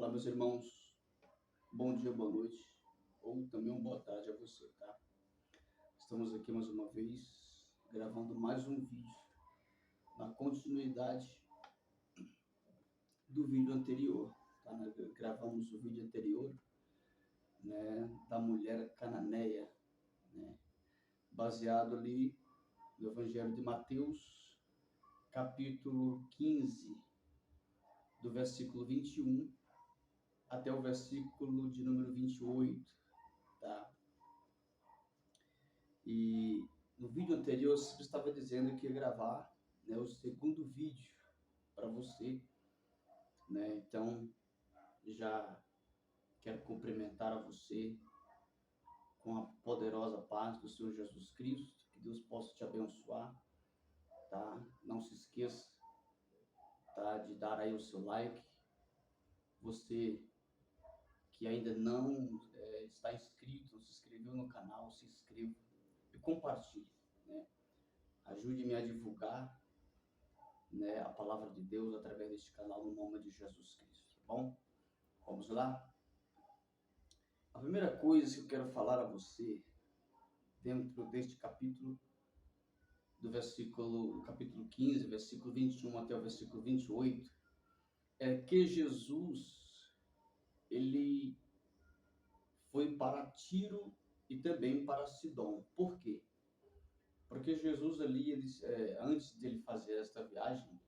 Olá, meus irmãos. Bom dia, boa noite, ou também uma boa tarde a você, tá? Estamos aqui mais uma vez, gravando mais um vídeo, na continuidade do vídeo anterior, tá? Nós gravamos o vídeo anterior, né, da mulher cananeia, né? Baseado ali no Evangelho de Mateus, capítulo 15, do versículo 21 até o versículo de número 28, tá? E no vídeo anterior eu estava dizendo que ia gravar, né, o segundo vídeo para você, né? Então já quero cumprimentar a você com a poderosa paz do Senhor Jesus Cristo, que Deus possa te abençoar, tá? Não se esqueça, tá, de dar aí o seu like. Você que ainda não está inscrito, não se inscreveu no canal, se inscreva e compartilhe, né? Ajude-me a divulgar, né, a palavra de Deus através deste canal no nome de Jesus Cristo, tá bom? Vamos lá? A primeira coisa que eu quero falar a você, dentro deste capítulo, capítulo 15, versículo 21 até o versículo 28, é que Jesus, ele foi para Tiro e também para Sidom. Por quê? Porque Jesus ali, antes de ele fazer esta viagem,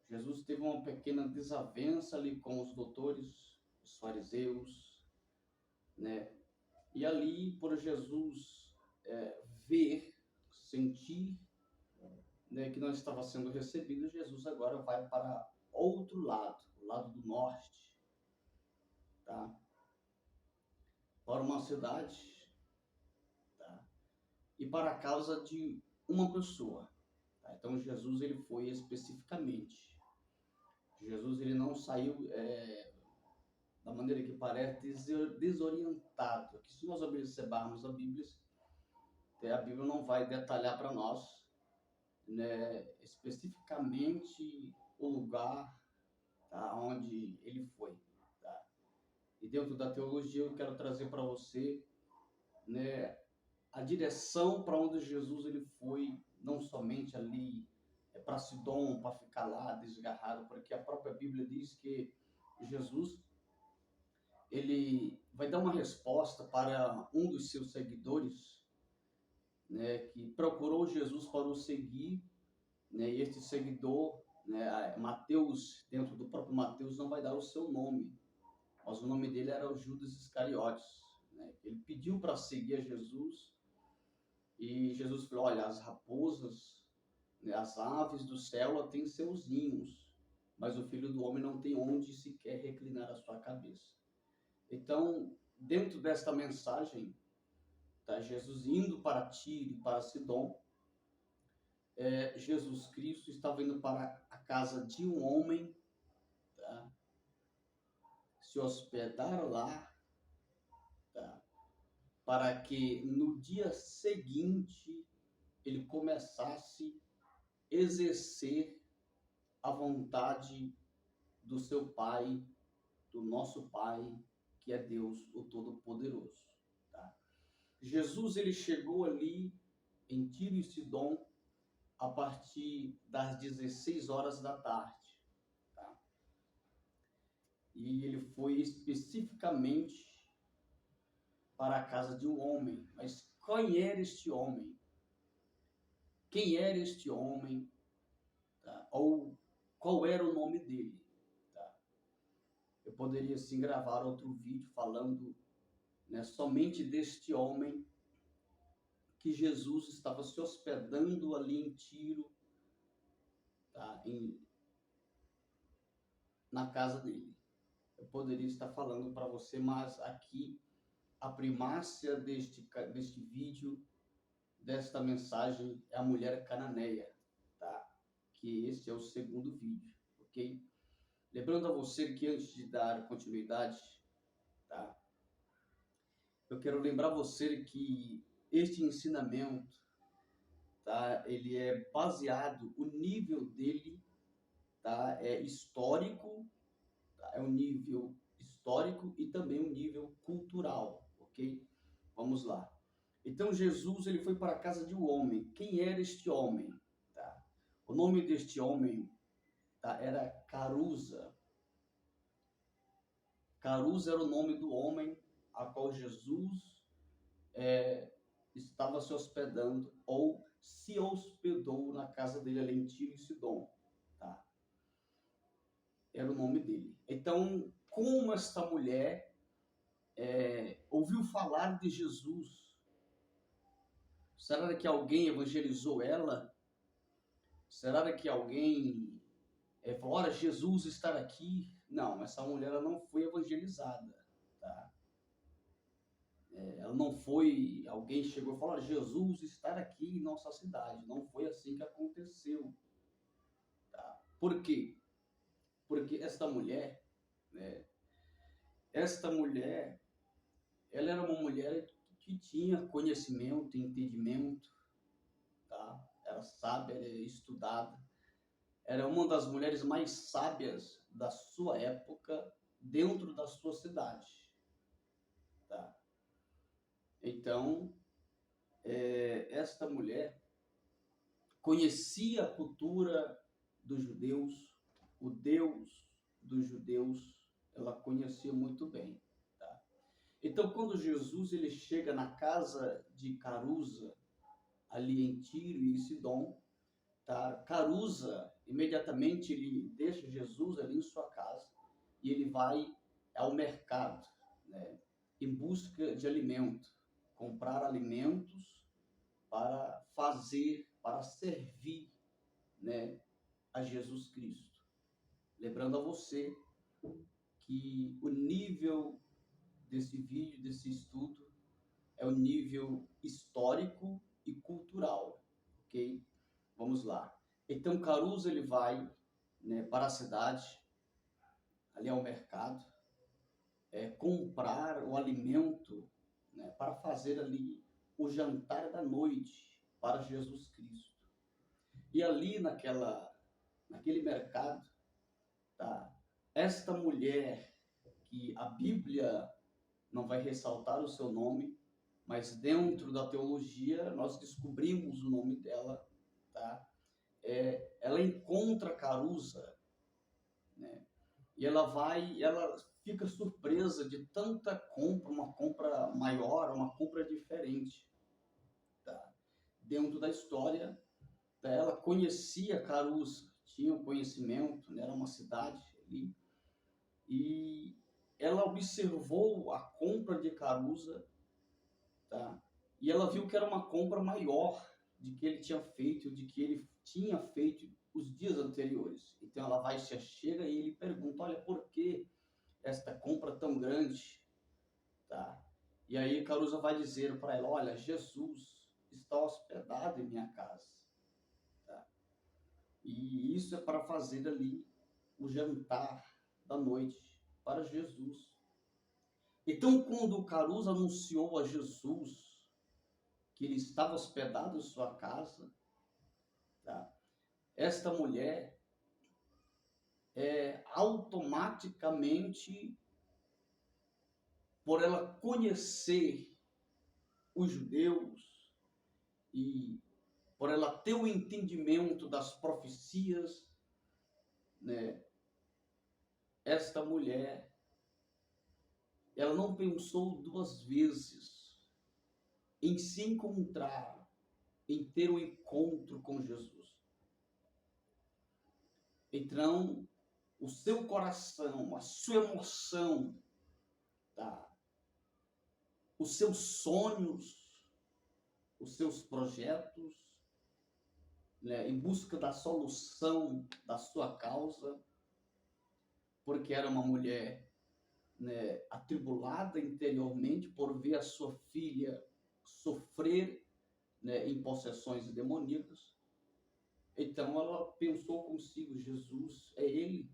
Jesus teve uma pequena desavença ali com os doutores, os fariseus, né? E ali, por Jesus ver, sentir, né, que não estava sendo recebido, Jesus agora vai para outro lado, o lado do norte, tá? Para uma cidade, tá? E para a causa de uma pessoa, tá? Então Jesus ele foi especificamente. Jesus ele não saiu da maneira que parece desorientado. Que se nós observarmos a Bíblia não vai detalhar para nós, né, especificamente o lugar, tá, onde ele foi, tá? E dentro da teologia eu quero trazer para você, né, a direção para onde Jesus ele foi, não somente ali para Sidom, para ficar lá desgarrado, porque a própria Bíblia diz que Jesus ele vai dar uma resposta para um dos seus seguidores, né, que procurou Jesus para o seguir, né, e este seguidor, né, Mateus, dentro do próprio Mateus, não vai dar o seu nome, mas o nome dele era o Judas Iscariotes, né? Ele pediu para seguir a Jesus e Jesus falou: olha, as raposas, né, as aves do céu têm seus ninhos, mas o Filho do Homem não tem onde sequer reclinar a sua cabeça. Então, dentro desta mensagem, tá, Jesus indo para Tiro e para Sidom, Jesus Cristo estava indo para a casa de um homem, tá, se hospedar lá, tá, para que no dia seguinte ele começasse a exercer a vontade do seu Pai, do nosso Pai, que é Deus, o Todo-Poderoso, tá? Jesus ele chegou ali em Tiro e Sidom a partir das 16 horas da tarde, tá? E ele foi especificamente para a casa de um homem. Mas quem era este homem? Quem era este homem? Tá? Ou qual era o nome dele? Tá? Eu poderia sim gravar outro vídeo falando, né, somente deste homem que Jesus estava se hospedando ali em Tiro, tá? Na casa dele. Eu poderia estar falando para você, mas aqui a primácia deste vídeo, desta mensagem, é a mulher cananeia, tá? Que este é o segundo vídeo, ok? Lembrando a você que antes de dar continuidade, tá? Eu quero lembrar você que este ensinamento, tá? Ele é baseado, o nível dele, tá? É histórico, tá? É um nível histórico e também um nível cultural, ok? Vamos lá. Então Jesus ele foi para a casa de um homem. Quem era este homem? Tá? O nome deste homem, tá, era Caruza. Caruza era o nome do homem a qual Jesus estava se hospedando ou se hospedou na casa dele ali em Tiro e Sidom. Tá? Era o nome dele. Então, como esta mulher ouviu falar de Jesus? Será que alguém evangelizou ela? Será que alguém falou, olha, Jesus está aqui? Não, essa mulher ela não foi evangelizada. Tá? Ela não foi, alguém chegou e falou, olha, Jesus está aqui em nossa cidade. Não foi assim que aconteceu. Tá? Por quê? Porque né, esta mulher, ela era uma mulher que tinha conhecimento, entendimento, tá? Era sábia, era estudada, era uma das mulheres mais sábias da sua época dentro da sua cidade, tá? Então, esta mulher conhecia a cultura dos judeus, o Deus dos judeus, ela conhecia muito bem. Tá? Então, quando Jesus ele chega na casa de Caruza, ali em Tiro e Sidom, tá? Caruza, imediatamente ele deixa Jesus ali em sua casa e ele vai ao mercado, né? Em busca de alimento, comprar alimentos para fazer, para servir, né, a Jesus Cristo. Lembrando a você que o nível desse vídeo, desse estudo, é o nível histórico e cultural, ok? Vamos lá. Então, Caruza ele vai, né, para a cidade, ali ao mercado, comprar o alimento, né, para fazer ali o jantar da noite para Jesus Cristo. E ali naquele mercado, tá, esta mulher que a Bíblia não vai ressaltar o seu nome, mas dentro da teologia nós descobrimos o nome dela, tá? Ela encontra Caruza, né? E ela fica surpresa de tanta compra, uma compra maior, uma compra diferente, tá? Dentro da história, tá? Ela conhecia Caruza, tinha o conhecimento, né? Era uma cidade ali, e ela observou a compra de Caruza, tá? E ela viu que era uma compra maior de que ele tinha feito, de que ele tinha feito os dias anteriores. Então ela vai, chega e ele pergunta, olha, por que esta compra tão grande? Tá? E aí Caruza vai dizer para ela, olha, Jesus está hospedado em minha casa. Tá? E isso é para fazer ali o jantar da noite para Jesus. Então, quando Caruza anunciou a Jesus que ele estava hospedado em sua casa, tá? Esta mulher automaticamente, por ela conhecer os judeus e por ela ter o entendimento das profecias, né? Esta mulher, ela não pensou duas vezes em se encontrar, em ter um encontro com Jesus. Então, o seu coração, a sua emoção, tá? Os seus sonhos, os seus projetos, né? Em busca da solução da sua causa, porque era uma mulher, né, atribulada interiormente por ver a sua filha sofrer, né, em possessões demoníacas. Então ela pensou consigo, Jesus é ele,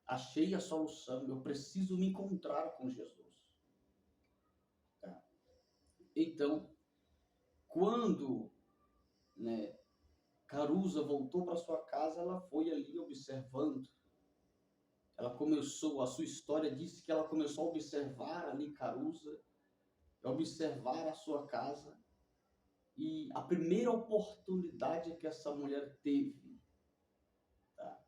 achei a solução, eu preciso me encontrar com Jesus. Tá? Então, quando, né, Caruza voltou para sua casa, ela foi ali observando, ela começou, a sua história disse que ela começou a observar ali Caruza, a observar a sua casa, e a primeira oportunidade que essa mulher teve, tá?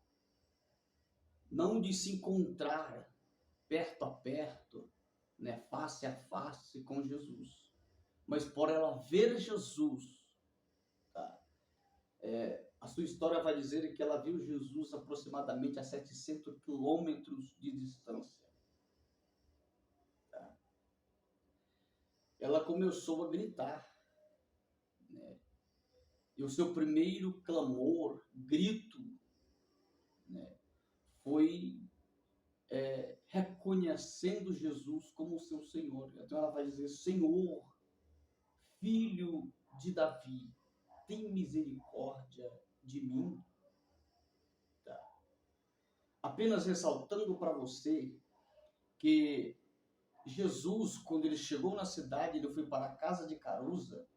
Não de se encontrar perto a perto, né, face a face com Jesus, mas por ela ver Jesus, tá? A sua história vai dizer que ela viu Jesus aproximadamente a 700 quilômetros de distância. Tá? Ela começou a gritar, né? E o seu primeiro clamor, grito, né, foi reconhecendo Jesus como seu Senhor. Então ela vai dizer: Senhor, filho de Davi, tem misericórdia de mim. Tá? Apenas ressaltando para você que Jesus, quando ele chegou na cidade, ele foi para a casa de Caruza.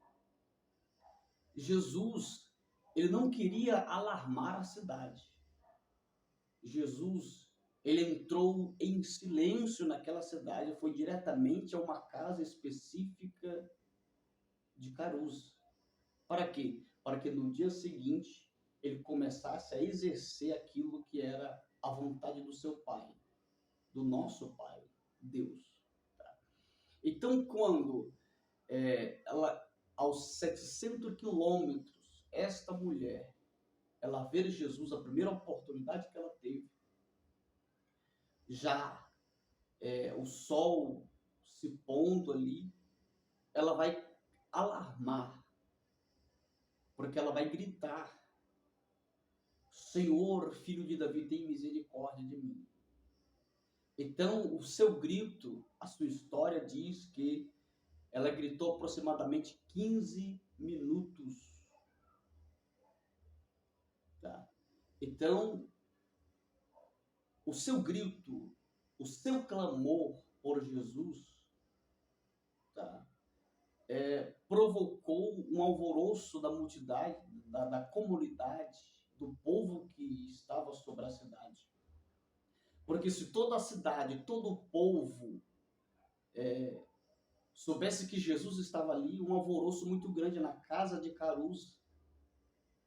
Jesus, ele não queria alarmar a cidade. Jesus, ele entrou em silêncio naquela cidade, foi diretamente a uma casa específica de Caruza. Para quê? Para que no dia seguinte ele começasse a exercer aquilo que era a vontade do seu Pai, do nosso Pai, Deus. Tá? Então, quando ela, aos 700 quilômetros, esta mulher, ela vê Jesus, a primeira oportunidade que ela teve, já o sol se pondo ali, ela vai alarmar, porque ela vai gritar: Senhor, filho de Davi, tem misericórdia de mim. Então, o seu grito, a sua história diz que ela gritou aproximadamente 15 minutos. Tá? Então, o seu grito, o seu clamor por Jesus, tá? Provocou um alvoroço da multidão, da comunidade, do povo que estava sobre a cidade. Porque se toda a cidade, todo o povo soubesse que Jesus estava ali, um alvoroço muito grande na casa de Caruza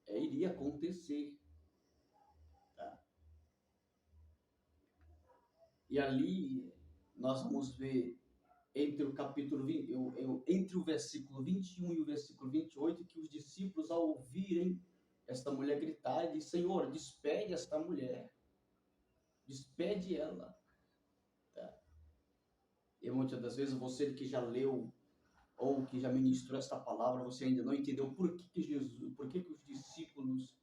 iria acontecer. Tá? E ali nós vamos ver entre o capítulo 20, entre o versículo 21 e o versículo 28, que os discípulos, ao ouvirem esta mulher gritar, dizem: Senhor, despede esta mulher, despede ela. Tá? E muitas das vezes você que já leu ou que já ministrou esta palavra, você ainda não entendeu por que Jesus, por que os discípulos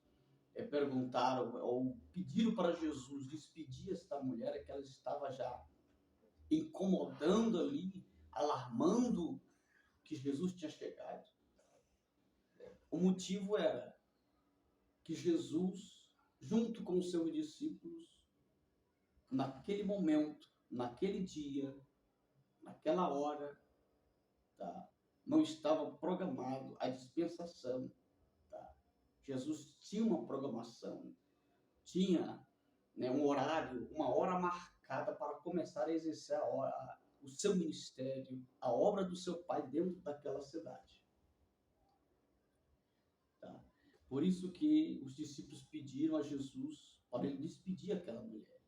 perguntaram ou pediram para Jesus despedir esta mulher, que ela estava já incomodando ali, alarmando que Jesus tinha chegado. O motivo era que Jesus, junto com os seus discípulos, naquele momento, naquele dia, naquela hora, tá, não estava programado a dispensação. Tá? Jesus tinha uma programação, tinha, né, um horário, uma hora marcada para começar a exercer o seu ministério, a obra do seu Pai dentro daquela cidade. Tá? Por isso que os discípulos pediram a Jesus para ele despedir aquela mulher.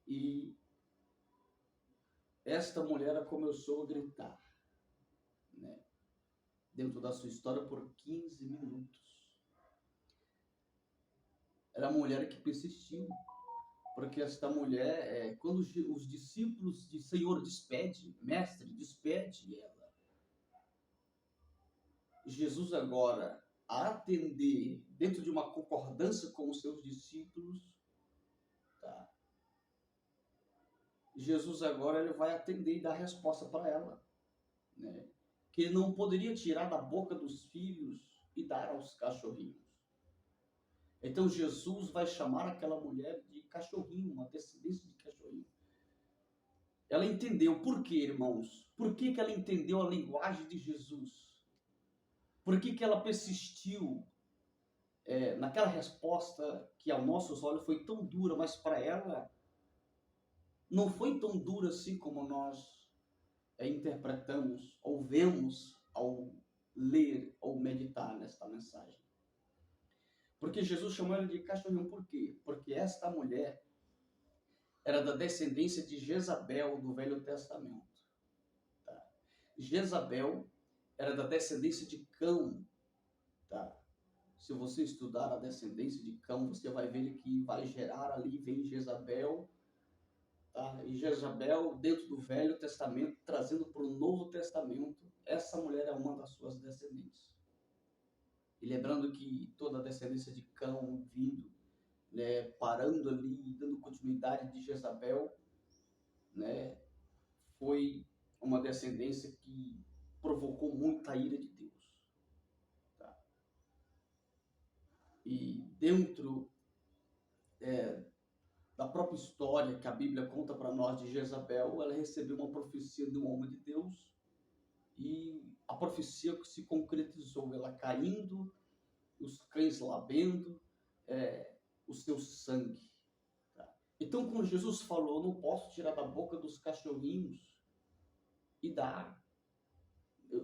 E esta mulher começou a gritar, né, dentro da sua história por 15 minutos. Era a mulher que persistiu, porque esta mulher, quando os discípulos de Senhor despede, mestre, despede ela. Jesus agora, a atender dentro de uma concordância com os seus discípulos, tá? Jesus agora ele vai atender e dar resposta para ela, né? Que ele não poderia tirar da boca dos filhos e dar aos cachorrinhos. Então Jesus vai chamar aquela mulher de cachorrinho, uma descendência de cachorrinho. Ela entendeu. Por quê, irmãos? Por que ela entendeu a linguagem de Jesus? Por que ela persistiu naquela resposta que aos nossos olhos foi tão dura, mas para ela não foi tão dura assim como nós interpretamos ou vemos ao ler ou meditar nesta mensagem. Porque Jesus chamou ela de cachorrinho, por quê? Porque esta mulher era da descendência de Jezabel do Velho Testamento. Tá? Jezabel era da descendência de Cão. Tá? Se você estudar a descendência de Cão, você vai ver que vai gerar ali, vem Jezabel. Tá? E Jezabel, dentro do Velho Testamento, trazendo para o Novo Testamento, essa mulher é uma das suas descendências. E lembrando que toda a descendência de Cão vindo, né, parando ali, dando continuidade de Jezabel, né, foi uma descendência que provocou muita ira de Deus. Tá? E dentro da própria história que a Bíblia conta para nós de Jezabel, ela recebeu uma profecia de um homem de Deus, e a profecia se concretizou, ela caindo, os cães lambendo o seu sangue. Tá? Então, quando Jesus falou, não posso tirar da boca dos cachorrinhos e dar,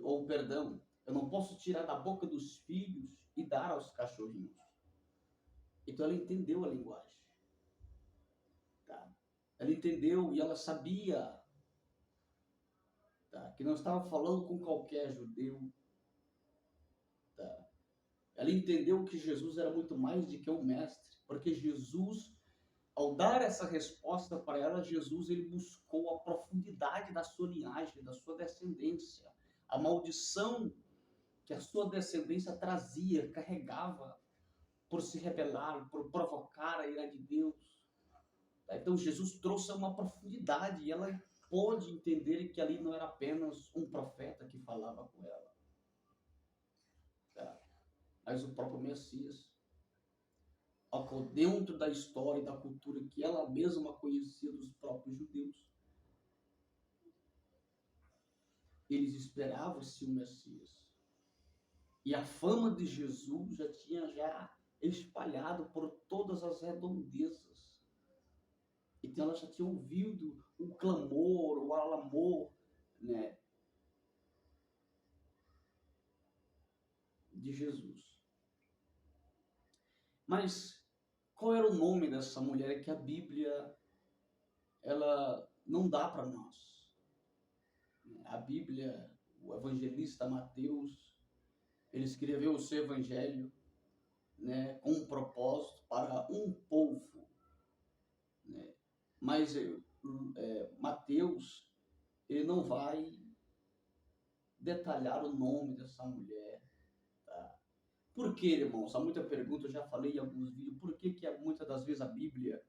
ou perdão, eu não posso tirar da boca dos filhos e dar aos cachorrinhos. Então ela entendeu a linguagem. Tá? Ela entendeu e ela sabia, tá, que não estava falando com qualquer judeu. Tá? Ela entendeu que Jesus era muito mais do que um mestre, porque Jesus, ao dar essa resposta para ela, Jesus ele buscou a profundidade da sua linhagem, da sua descendência, a maldição que a sua descendência trazia, carregava, por se rebelar, por provocar a ira de Deus. Então Jesus trouxe uma profundidade e ela pôde entender que ali não era apenas um profeta que falava com ela, tá? Mas o próprio Messias. Dentro da história e da cultura que ela mesma conhecia dos próprios judeus, eles esperavam-se o Messias. E a fama de Jesus já tinha espalhado por todas as redondezas. Então ela já tinha ouvido o clamor, o alamor, né, de Jesus. Mas qual era o nome dessa mulher que a Bíblia ela não dá para nós? A Bíblia, o evangelista Mateus, ele escreveu o seu evangelho, né, com um propósito para um povo, né? Mas Mateus ele não vai detalhar o nome dessa mulher. Tá? Por que, irmãos? Há muita pergunta, eu já falei em alguns vídeos, por que muitas das vezes a Bíblia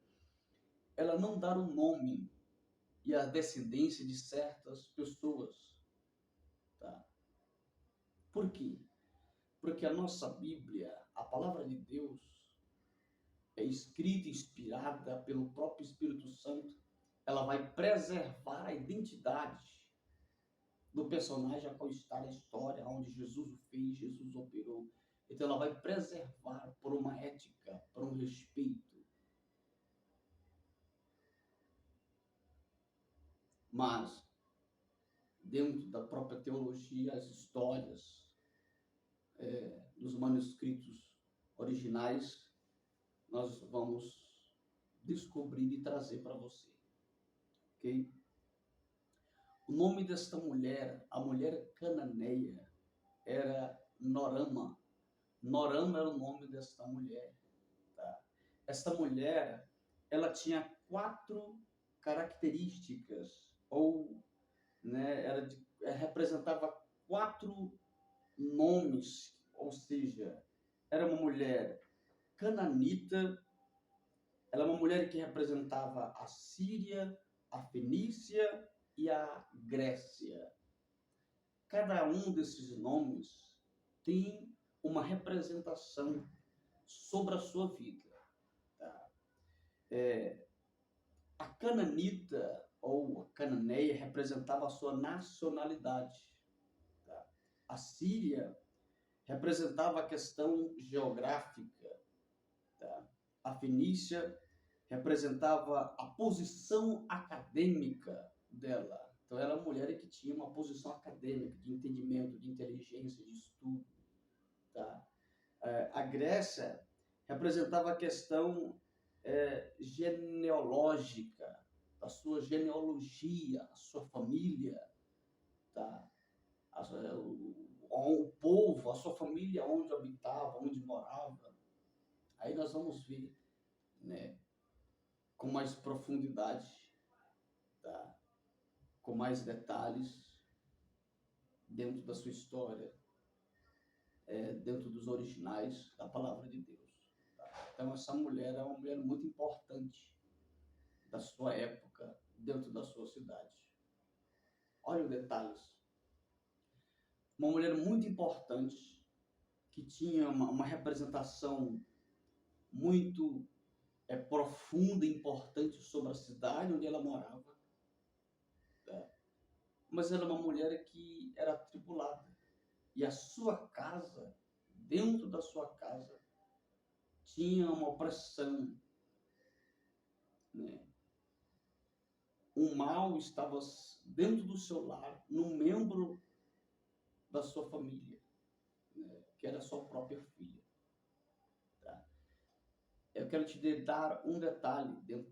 ela não dá o nome e a descendência de certas pessoas? Tá? Por quê? Porque a nossa Bíblia, a palavra de Deus, é escrita e inspirada pelo próprio Espírito Santo. Ela vai preservar a identidade do personagem a qual está na história, onde Jesus o fez, Jesus operou. Então ela vai preservar por uma ética, por um respeito. Mas, dentro da própria teologia, as histórias dos manuscritos originais, nós vamos descobrir e trazer para você. Ok? O nome desta mulher, a mulher cananeia, era Norama. Norama era o nome desta mulher. Tá? Esta mulher, ela tinha 4 características, ou né, representava 4 nomes, ou seja, era uma mulher cananita, ela é uma mulher que representava a Síria, a Fenícia e a Grécia. Cada um desses nomes tem uma representação sobre a sua vida. Tá? A cananita ou a cananeia representava a sua nacionalidade. Tá? A Síria representava a questão geográfica, tá? A Fenícia representava a posição acadêmica dela. Então, era uma mulher que tinha uma posição acadêmica, de entendimento, de inteligência, de estudo, tá? A Grécia representava a questão genealógica, a sua genealogia, a sua família, tá? O povo, a sua família, onde habitava, onde morava. Aí nós vamos ver, né, com mais profundidade, tá? Com mais detalhes, dentro da sua história, dentro dos originais da palavra de Deus. Tá? Então, essa mulher é uma mulher muito importante da sua época, dentro da sua cidade. Olha os detalhes. Uma mulher muito importante, que tinha uma representação muito profunda e importante sobre a cidade onde ela morava. Tá? Mas era uma mulher que era atribulada. E a sua casa, dentro da sua casa, tinha uma opressão, né? O mal estava dentro do seu lar, num membro da sua família, né? Que era a sua própria filha. Tá? Eu quero te dar um detalhe dentro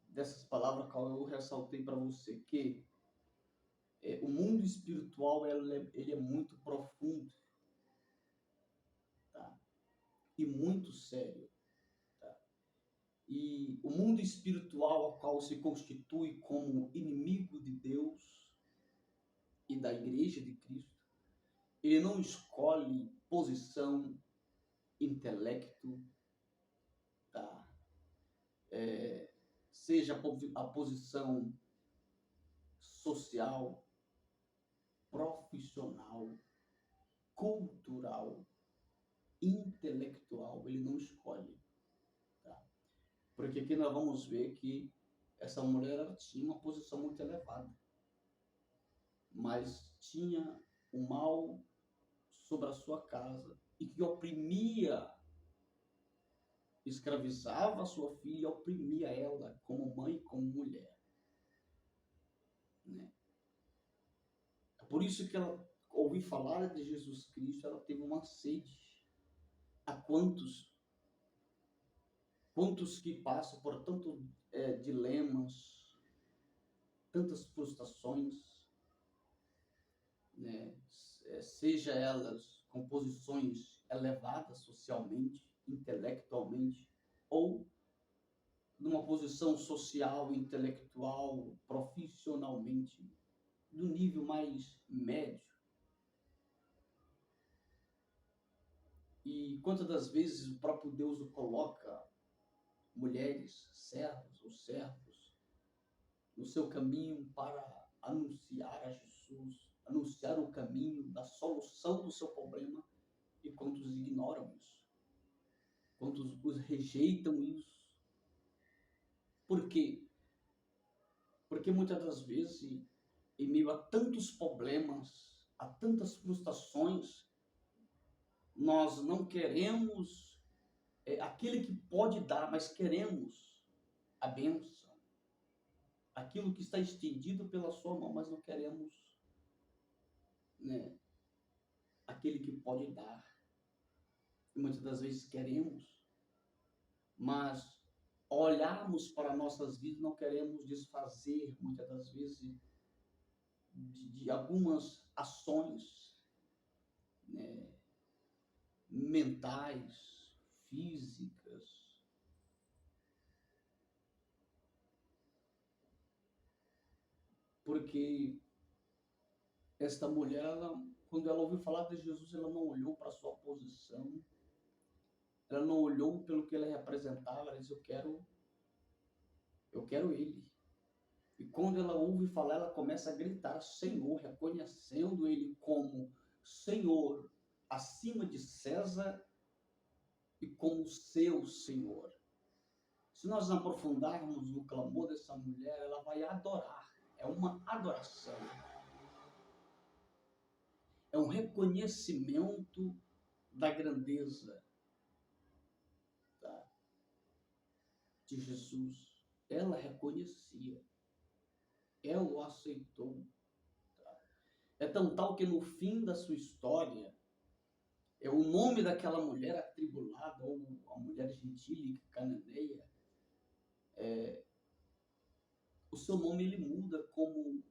dessas palavras que eu ressaltei para você, que o mundo espiritual ele é muito profundo, tá? E muito sério. E o mundo espiritual ao qual se constitui como inimigo de Deus e da Igreja de Cristo, ele não escolhe posição, intelecto, tá? Seja a posição social, profissional, cultural, intelectual, ele não escolhe. Tá? Porque aqui nós vamos ver que essa mulher tinha uma posição muito elevada, mas tinha o mal sobre a sua casa e que oprimia, escravizava a sua filha, oprimia ela como mãe, como mulher. Né? É por isso que ela ouviu falar de Jesus Cristo, ela teve uma sede. A quantos que passam por tantos dilemas, tantas frustrações, né? Seja elas com posições elevadas socialmente, intelectualmente, ou numa posição social, intelectual, profissionalmente, do nível mais médio. E quantas das vezes o próprio Deus o coloca, mulheres, servos ou servos, no seu caminho para anunciar a Jesus, anunciar o caminho da solução do seu problema, e quantos ignoram isso, quantos os rejeitam isso. Por quê? Porque muitas das vezes, em meio a tantos problemas, a tantas frustrações, nós não queremos aquele que pode dar, mas queremos a bênção, aquilo que está estendido pela sua mão, mas não queremos, né, aquele que pode dar. E muitas das vezes queremos, mas olharmos para nossas vidas, não queremos desfazer, muitas das vezes, de algumas ações, né, mentais, físicas. Porque esta mulher, quando ela ouviu falar de Jesus, ela não olhou para a sua posição, ela não olhou pelo que ele representava, ela disse, eu quero ele. E quando ela ouve falar, ela começa a gritar, Senhor, reconhecendo ele como Senhor, acima de César e como seu Senhor. Se nós aprofundarmos no clamor dessa mulher, ela vai adorar. É uma adoração. é um reconhecimento da grandeza, tá, de Jesus. Ela reconhecia, ela o aceitou. É tão tal que no fim da sua história, o nome daquela mulher atribulada, ou a mulher gentílica, cananeia, o seu nome ele muda como,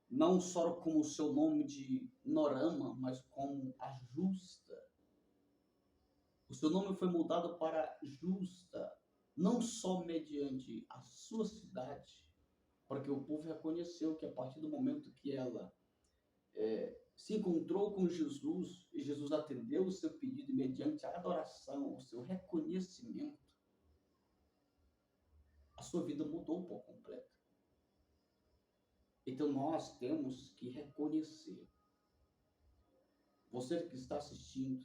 não só como o seu nome de Norama, mas como a justa. O seu nome foi mudado para justa, não só mediante a sua cidade, porque o povo reconheceu que a partir do momento que ela se encontrou com Jesus, e Jesus atendeu o seu pedido mediante a adoração, o seu reconhecimento, a sua vida mudou por completo. Então nós temos que reconhecer. Você que está assistindo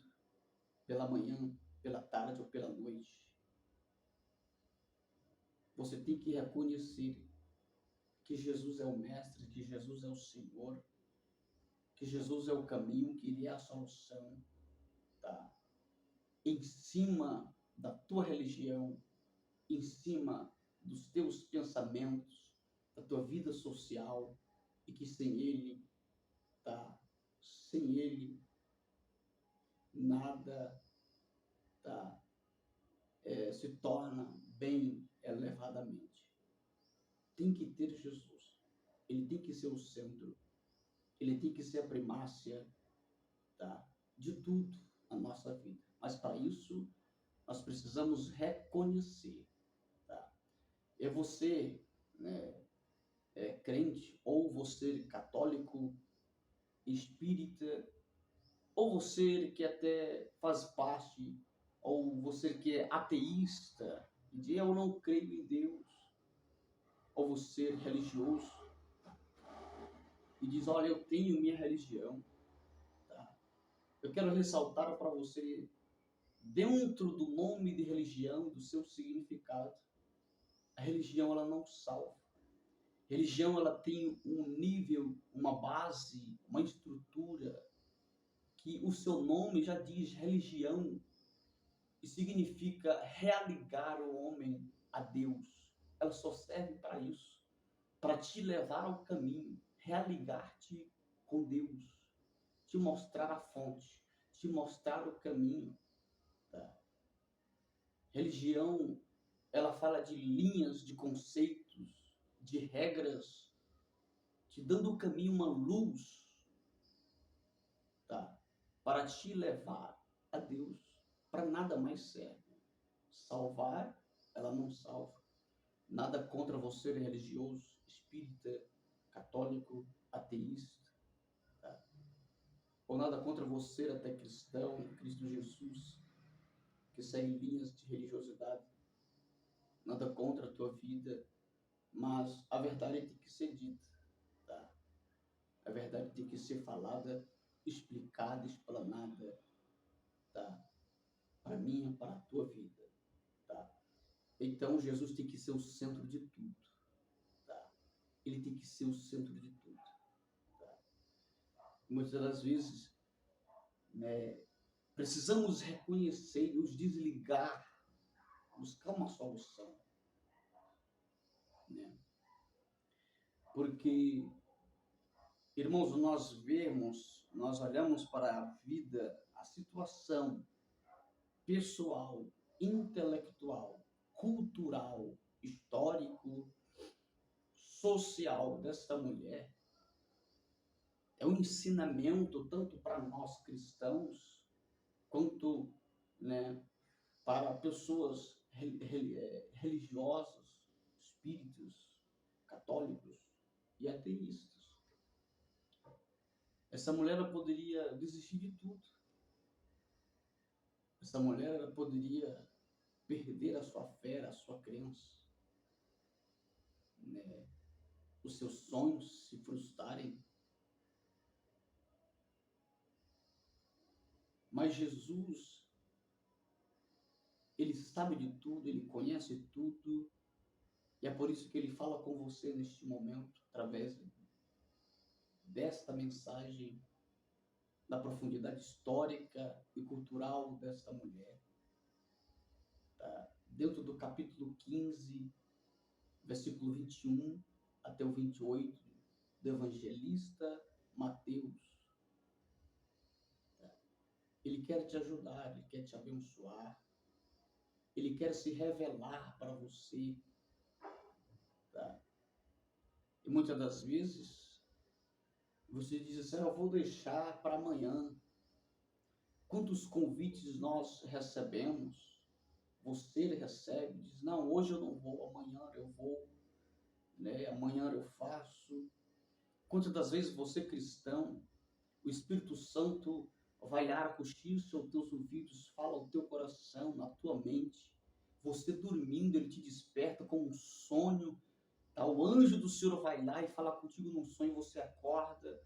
pela manhã, pela tarde ou pela noite, você tem que reconhecer que Jesus é o Mestre, que Jesus é o Senhor, que Jesus é o caminho, que Ele é a solução, tá? Em cima da tua religião, em cima dos teus pensamentos, da tua vida social, e que sem Ele, tá? Sem Ele, nada, tá? Se torna bem elevadamente. Tem que ter Jesus. Ele tem que ser o centro. Ele tem que ser a primácia, tá, de tudo na nossa vida. Mas para isso, nós precisamos reconhecer. Tá? É você, né, crente, ou você católico, espírita, ou você que até faz parte, ou você que é ateísta, e diz, eu não creio em Deus, ou você religioso, e diz, olha, eu tenho minha religião. Tá? Eu quero ressaltar para você, dentro do nome de religião, do seu significado, a religião ela não salva. A religião ela tem um nível, uma base, uma estrutura, que o seu nome já diz religião, e significa religar o homem a Deus. Ela só serve para isso, para te levar ao caminho, religar-te com Deus, te mostrar a fonte, te mostrar o caminho. Tá? Religião, ela fala de linhas, de conceitos, de regras, te dando o caminho, uma luz, tá? Para te levar a Deus. Para nada mais serve. Salvar, ela não salva. Nada contra você, religioso, espírita, católico, ateísta, tá? Ou nada contra você, até cristão, em Cristo Jesus, que segue linhas de religiosidade. Nada contra a tua vida, mas a verdade tem que ser dita, tá? A verdade tem que ser falada, explicada, explanada, tá? Para mim, para a tua vida, tá? Então Jesus tem que ser o centro de tudo, tá? Ele tem que ser o centro de tudo, tá? Muitas das vezes, né, precisamos reconhecer, nos desligar, buscar uma solução, né? Porque, irmãos, nós olhamos para a vida, a situação pessoal, intelectual, cultural, histórico, social desta mulher, é um ensinamento tanto para nós cristãos, quanto, né, para pessoas religiosas, espíritos, católicos e ateístas. Essa mulher ela poderia desistir de tudo. Essa mulher ela poderia perder a sua fé, a sua crença, né? Os seus sonhos se frustrarem. Mas Jesus, ele sabe de tudo, ele conhece tudo, e é por isso que ele fala com você neste momento, através desta mensagem, da profundidade histórica e cultural desta mulher. Tá? Dentro do capítulo 15, versículo 21 até o 28, do evangelista Mateus. Ele quer te ajudar, ele quer te abençoar, ele quer se revelar para você. Tá? E muitas das vezes você diz assim: eu vou deixar para amanhã. Quantos convites nós recebemos? Você recebe, diz: não, hoje eu não vou, amanhã eu vou, né? Amanhã eu faço. Quantas das vezes você cristão, o Espírito Santo vai lá, cochicha aos teus ouvidos, fala ao teu coração, na tua mente. Você dormindo, ele te desperta com um sonho. Tá? O anjo do Senhor vai lá e fala contigo num sonho, você acorda.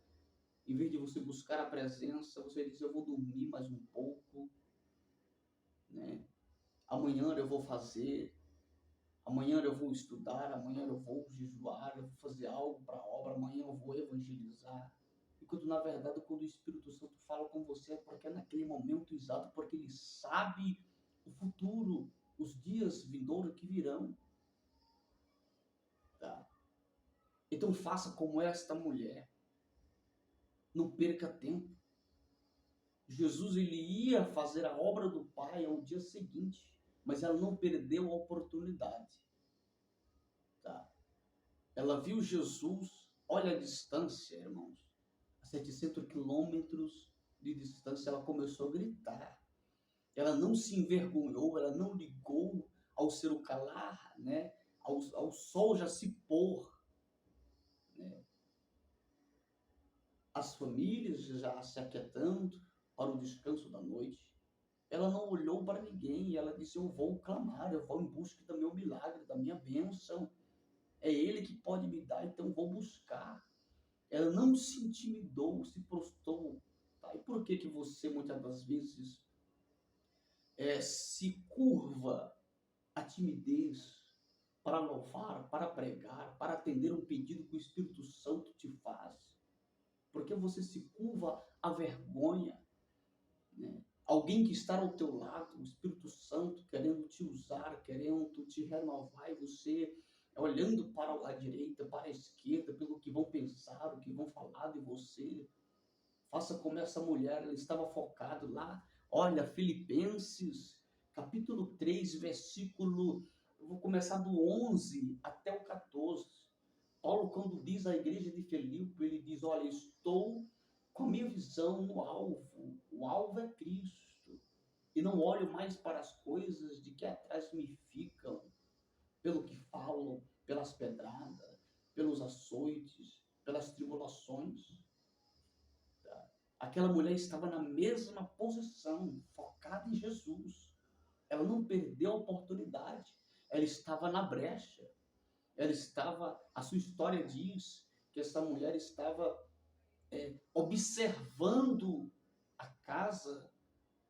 Em vez de você buscar a presença, você diz: eu vou dormir mais um pouco, né? Amanhã eu vou fazer, amanhã eu vou estudar, amanhã eu vou jejuar, eu vou fazer algo para a obra, amanhã eu vou evangelizar. Enquanto, na verdade, quando o Espírito Santo fala com você, é porque é naquele momento exato, porque ele sabe o futuro, os dias vindouros que virão. Tá? Então, faça como esta mulher. Não perca tempo. Jesus, ele ia fazer a obra do Pai ao dia seguinte, mas ela não perdeu a oportunidade. Tá? Ela viu Jesus, olha a distância, irmãos, a 700 quilômetros de distância, ela começou a gritar. Ela não se envergonhou, ela não ligou ao seu calar, né? ao sol já se pôr. Né? As famílias já se aquietando para o descanso da noite. Ela não olhou para ninguém, ela disse: eu vou clamar, eu vou em busca do meu milagre, da minha bênção. É Ele que pode me dar, então vou buscar. Ela não se intimidou, se prostrou. Tá? E por que você, muitas das vezes, se curva a timidez para louvar, para pregar, para atender um pedido que o Espírito Santo te faz? Porque você se curva à vergonha, né? Alguém que está ao teu lado, o Espírito Santo, querendo te usar, querendo te renovar, e você olhando para a direita, para a esquerda, pelo que vão pensar, o que vão falar de você. Faça como essa mulher, ela estava focada lá. Olha, Filipenses, capítulo 3, versículo, eu vou começar do 11 até o 14. Paulo, quando diz à igreja de Filipe, ele diz: olha, estou com a minha visão no alvo. O alvo é Cristo. E não olho mais para as coisas de que atrás me ficam, pelo que falam, pelas pedradas, pelos açoites, pelas tribulações. Aquela mulher estava na mesma posição, focada em Jesus. Ela não perdeu a oportunidade. Ela estava na brecha. Ela estava, a sua história diz que essa mulher estava observando a casa,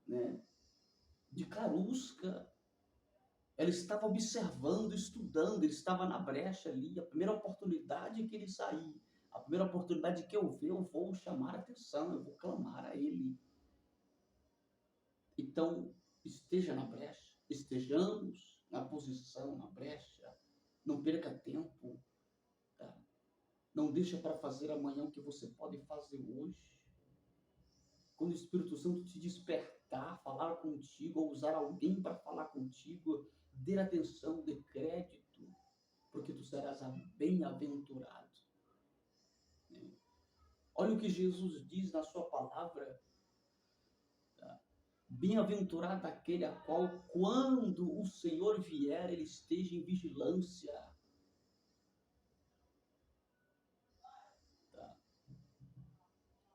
né, de Carusca. Ela estava observando, estudando, ele estava na brecha ali. A primeira oportunidade que ele sair, a primeira oportunidade que eu ver, eu vou chamar a atenção, eu vou clamar a ele. Então, esteja na brecha, estejamos na posição, na brecha, não perca tempo, tá? Não deixa para fazer amanhã o que você pode fazer hoje. Quando o Espírito Santo te despertar, falar contigo, ou usar alguém para falar contigo, dê atenção, dê crédito, porque tu serás bem-aventurado. Olha o que Jesus diz na sua palavra. Bem-aventurado aquele a qual, quando o Senhor vier, ele esteja em vigilância. Tá?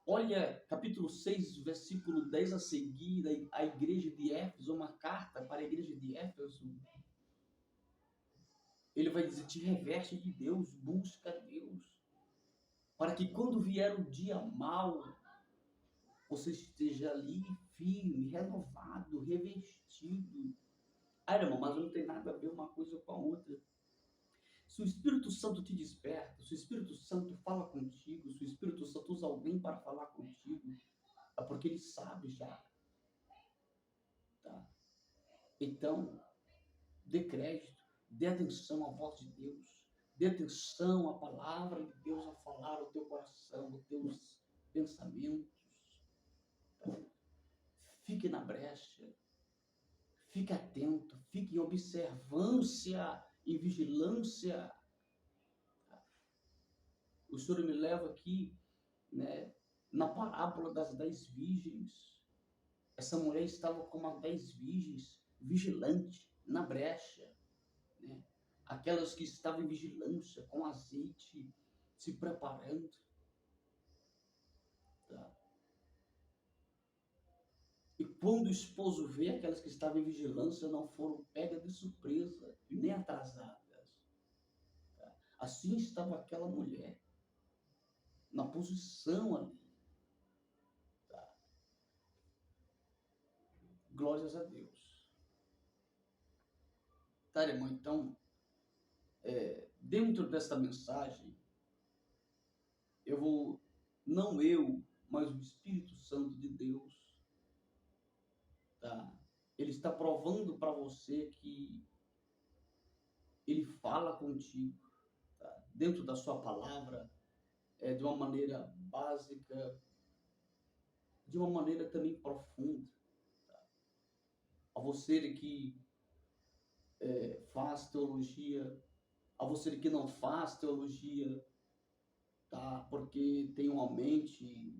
Olha, capítulo 6, versículo 10 a seguir, a igreja de Éfeso, uma carta para a igreja de Éfeso. Ele vai dizer: te reveste de Deus, busca Deus, para que quando vier o dia mau, você esteja ali firme, renovado, revestido. Ah, irmão, mas não tem nada a ver uma coisa com a outra. Se o Espírito Santo te desperta, se o Espírito Santo fala contigo, se o Espírito Santo usa alguém para falar contigo, é porque ele sabe já, tá? Então, dê crédito, dê atenção à voz de Deus, dê atenção à palavra de Deus a falar ao teu coração, aos teus pensamentos. Tá? Fique na brecha, fique atento, fique em observância, em vigilância. O Senhor me leva aqui, né, na parábola das 10 virgens. Essa mulher estava como as 10 virgens, vigilante, na brecha, né? Aquelas que estavam em vigilância, com azeite, se preparando. Tá? E quando o esposo vê, aquelas que estavam em vigilância não foram pegas de surpresa e nem atrasadas. Tá? Assim estava aquela mulher, na posição ali. Tá? Glórias a Deus. Tá, irmão? Então, dentro desta mensagem, eu vou, não eu, mas o Espírito Santo de Deus, tá? Ele está provando para você que ele fala contigo, tá? Dentro da sua palavra, de uma maneira básica, de uma maneira também profunda. Tá? A você que faz teologia, a você que não faz teologia, tá? Porque tem uma mente,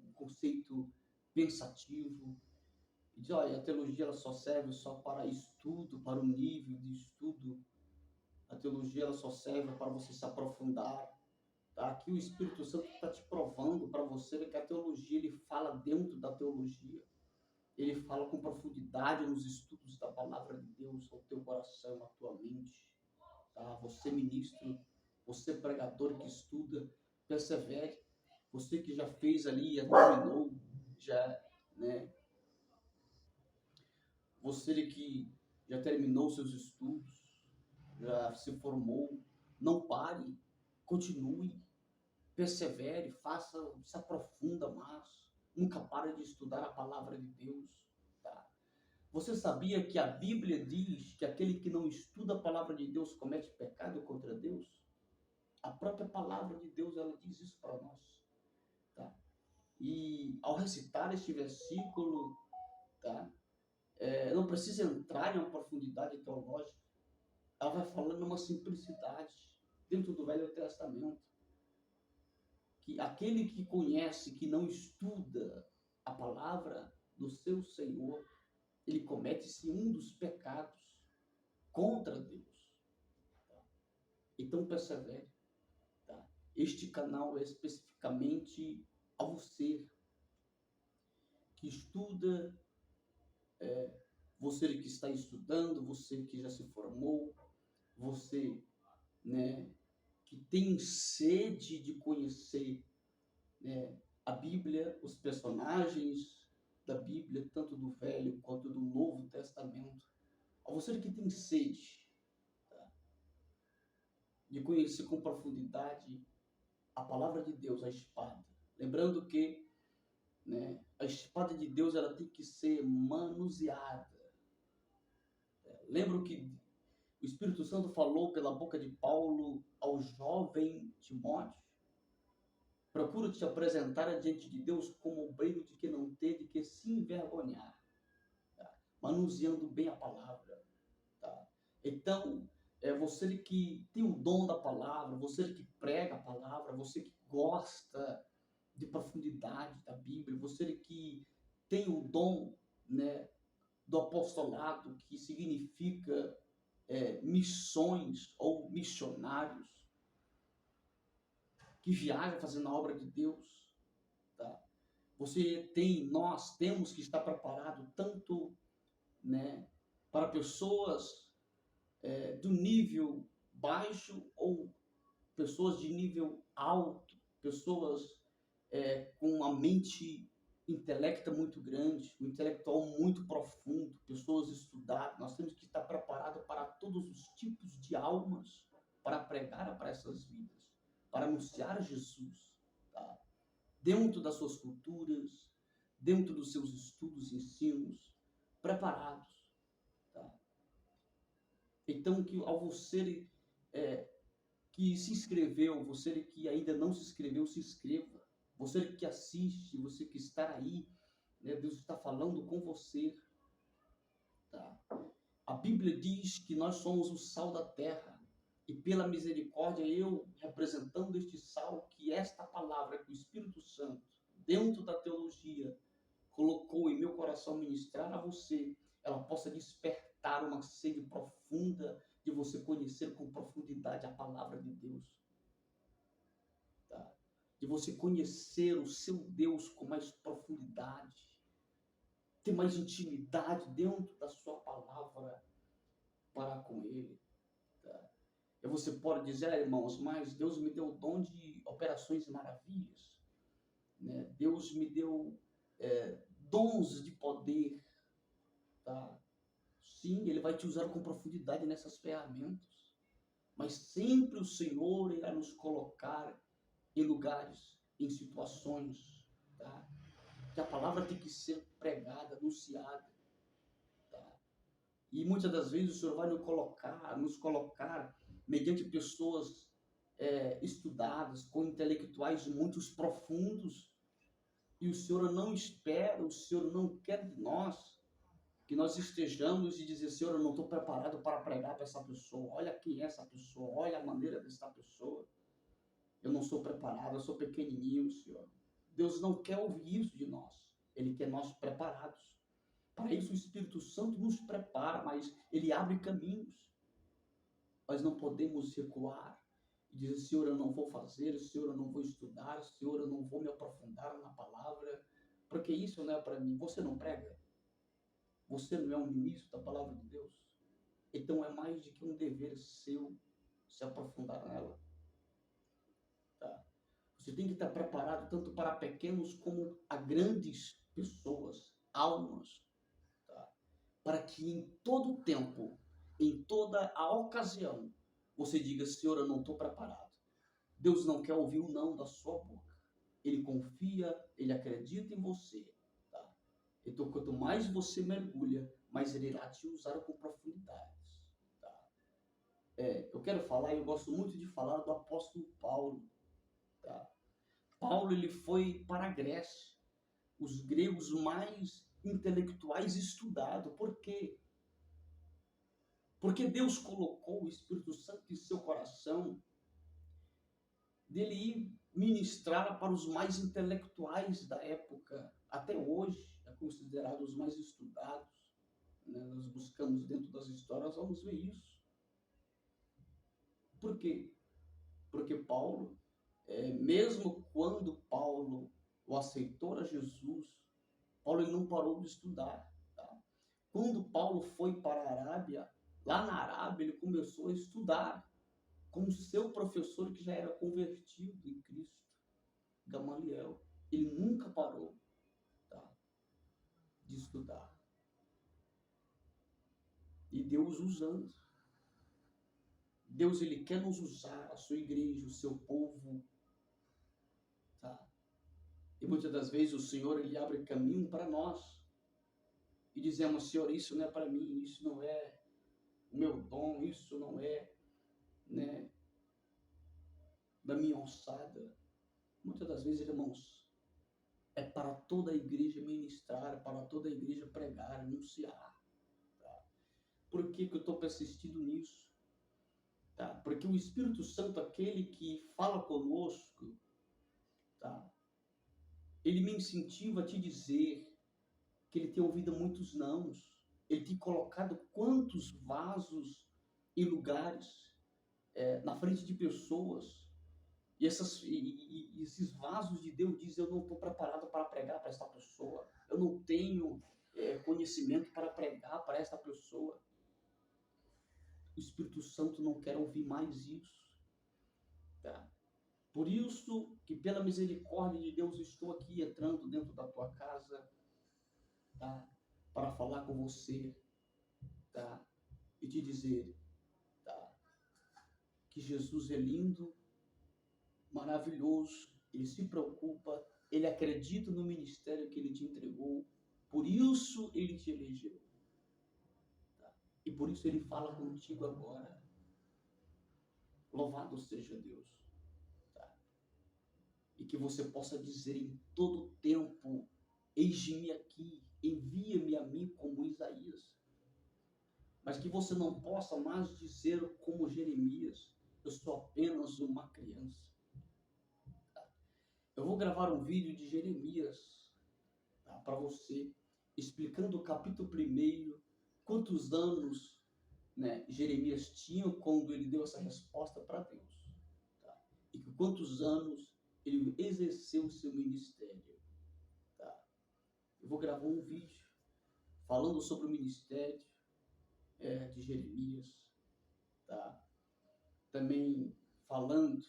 um conceito pensativo, e diz, olha, a teologia ela só serve só para estudo, para o nível de estudo. A teologia ela só serve para você se aprofundar. Tá? Aqui o Espírito Santo está te provando para você que a teologia ele fala dentro da teologia. Ele fala com profundidade nos estudos da palavra de Deus ao teu coração, à tua mente. Tá? Você ministro, você pregador que estuda, persevere. Você que já fez ali, já terminou, já, né? Você que já terminou seus estudos, já se formou, não pare, continue, persevere, faça, se aprofunda mais, nunca pare de estudar a palavra de Deus. Tá? Você sabia que a Bíblia diz que aquele que não estuda a palavra de Deus comete pecado contra Deus? A própria palavra de Deus ela diz isso para nós. Tá? E ao recitar este versículo, tá? Não precisa entrar em uma profundidade teológica, ela vai falando numa simplicidade dentro do Velho Testamento, que aquele que conhece, que não estuda a palavra do seu Senhor, ele comete-se um dos pecados contra Deus. Tá? Então persevere. Tá? Este canal é especificamente a você que estuda, você que está estudando, você que já se formou, você, né, que tem sede de conhecer, né, a Bíblia, os personagens da Bíblia, tanto do Velho quanto do Novo Testamento. A você que tem sede, tá, de conhecer com profundidade a palavra de Deus, a espada. Lembrando que, né, a espada de Deus ela tem que ser manuseada. Lembro que o Espírito Santo falou pela boca de Paulo ao jovem Timóteo: procura te apresentar diante de Deus como obreiro de que não teve que se envergonhar, tá? Manuseando bem a palavra. Tá? Então, você que tem o dom da palavra, você que prega a palavra, você que gosta de profundidade da Bíblia, você que tem o dom, né, do apostolado, que significa missões ou missionários, que viajam fazendo a obra de Deus. Tá? Nós temos que estar preparado tanto, né, para pessoas do nível baixo ou pessoas de nível alto, pessoas com uma mente intelecta muito grande, um intelectual muito profundo, pessoas estudadas. Nós temos que estar preparados para todos os tipos de almas, para pregar para essas vidas, para anunciar Jesus, tá? Dentro das suas culturas, dentro dos seus estudos e ensinos, preparados, tá? Então, que ao você que se inscreveu, você que ainda não se inscreveu, se inscreva. Você que assiste, você que está aí, né, Deus está falando com você, tá? A Bíblia diz que nós somos o sal da terra. E pela misericórdia, eu, representando este sal, que esta palavra que o Espírito Santo, dentro da teologia, colocou em meu coração ministrar a você, ela possa despertar uma sede profunda de você conhecer com profundidade a palavra de Deus. Tá? De você conhecer o seu Deus com mais profundidade, ter mais intimidade dentro da sua palavra para com Ele. Tá? E você pode dizer, irmãos, mas Deus me deu o dom de operações e maravilhas. Né? Deus me deu dons de poder. Tá? Sim, Ele vai te usar com profundidade nessas ferramentas. Mas sempre o Senhor irá nos colocar em lugares, em situações, tá? Que a palavra tem que ser pregada, anunciada. Tá? E muitas das vezes o Senhor vai nos colocar mediante pessoas estudadas, com intelectuais muito profundos, e o Senhor não espera, o Senhor não quer de nós que nós estejamos e dizer, Senhor, eu não estou preparado para pregar para essa pessoa, olha quem é essa pessoa, olha a maneira dessa pessoa, eu não sou preparado, eu sou pequenininho, Senhor. Deus não quer ouvir isso de nós, Ele quer nós preparados. Para isso o Espírito Santo nos prepara, mas Ele abre caminhos. Nós não podemos recuar e dizer, Senhor, eu não vou fazer, Senhor, eu não vou estudar, Senhor, eu não vou me aprofundar na palavra, porque isso não é para mim. Você não prega? Você não é um ministro da palavra de Deus? Então é mais do que um dever seu se aprofundar nela. Tá? Você tem que estar preparado tanto para pequenos como a grandes pessoas, almas, tá? Para que em todo tempo, em toda a ocasião, você diga, Senhor, eu não estou preparado. Deus não quer ouvir o não da sua boca. Ele confia, Ele acredita em você. Tá? Então, quanto mais você mergulha, mais Ele irá te usar com profundidade. Tá? Eu quero falar, eu gosto muito de falar do apóstolo Paulo. Tá? Paulo ele foi para a Grécia, os gregos mais intelectuais estudados. Por quê? Porque Deus colocou o Espírito Santo em seu coração, dele ir ministrar para os mais intelectuais da época. Até hoje é considerado os mais estudados. Né? Nós buscamos dentro das histórias, vamos ver isso. Por quê? Porque Paulo, mesmo quando Paulo o aceitou a Jesus, Paulo ele não parou de estudar. Tá? Quando Paulo foi para a Arábia, lá na Arábia ele começou a estudar com o seu professor que já era convertido em Cristo, Gamaliel. Ele nunca parou, tá, de estudar. E Deus usando. Deus ele quer nos usar, a sua igreja, o seu povo. Tá? E muitas das vezes o Senhor ele abre caminho para nós. E dizemos, Senhor, isso não é para mim, isso não é o meu dom, isso não é, né, da minha alçada. Muitas das vezes, irmãos, é para toda a igreja ministrar, para toda a igreja pregar, anunciar. Tá? Por que eu estou persistindo nisso? Tá? Porque o Espírito Santo, aquele que fala conosco, tá? Ele me incentiva a te dizer que ele tem ouvido muitos nãos. Ele tem colocado quantos vasos em lugares, na frente de pessoas. E esses vasos de Deus dizem, eu não estou preparado para pregar para esta pessoa. Eu não tenho conhecimento para pregar para esta pessoa. O Espírito Santo não quer ouvir mais isso. Tá? Por isso que pela misericórdia de Deus estou aqui entrando dentro da tua casa, tá? Para falar com você, tá? E te dizer, tá? que Jesus é lindo, maravilhoso, ele se preocupa, ele acredita no ministério que ele te entregou, por isso ele te elegeu. Tá? E por isso ele fala contigo agora. Louvado seja Deus. Tá? E que você possa dizer em todo tempo: eis-me aqui, envia-me a mim, como Isaías. Mas que você não possa mais dizer como Jeremias: eu sou apenas uma criança. Eu vou gravar um vídeo de Jeremias, tá, para você, explicando o capítulo 1, quantos anos, né, Jeremias tinha quando ele deu essa resposta para Deus. Tá? E que quantos anos ele exerceu o seu ministério. Tá? Eu vou gravar um vídeo falando sobre o ministério de Jeremias. Tá? Também falando,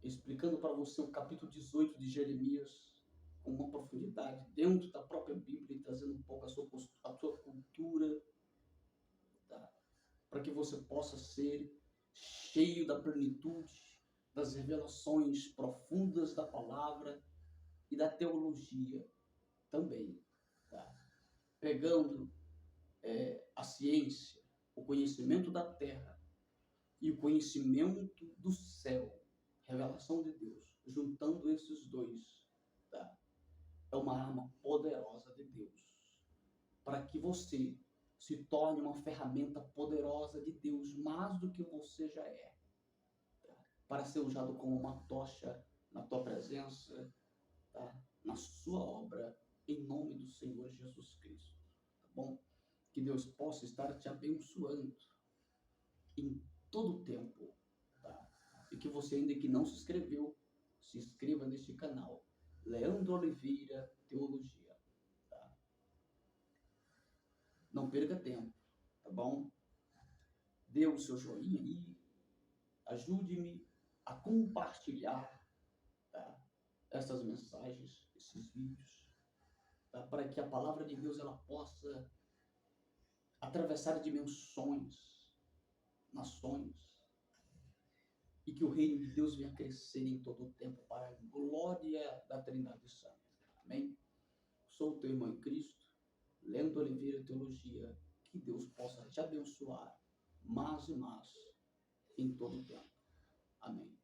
explicando para você o capítulo 18 de Jeremias com uma profundidade dentro da própria Bíblia e trazendo um pouco a sua cultura, tá? Para que você possa ser cheio da plenitude das revelações profundas da palavra e da teologia também, tá? Pegando a ciência, o conhecimento da terra e o conhecimento do céu, revelação de Deus, juntando esses dois, tá? É uma arma poderosa de Deus para que você se torne uma ferramenta poderosa de Deus, mais do que você já é, tá? Para ser usado como uma tocha na tua presença, tá? Na sua obra, em nome do Senhor Jesus Cristo, tá bom? Que Deus possa estar te abençoando em todo o tempo, tá? E que você, ainda que não se inscreveu, se inscreva neste canal, Leandro Oliveira Teologia, tá? Não perca tempo, tá bom? Dê o seu joinha aí, ajude-me a compartilhar, tá, essas mensagens, esses vídeos, tá? Para que a palavra de Deus ela possa atravessar dimensões, nações, e que o reino de Deus venha crescer em todo o tempo para a glória da Trindade Santa. Amém? Sou o teu irmão em Cristo, Leandro Oliveira Teologia. Que Deus possa te abençoar mais e mais em todo o tempo. Amém.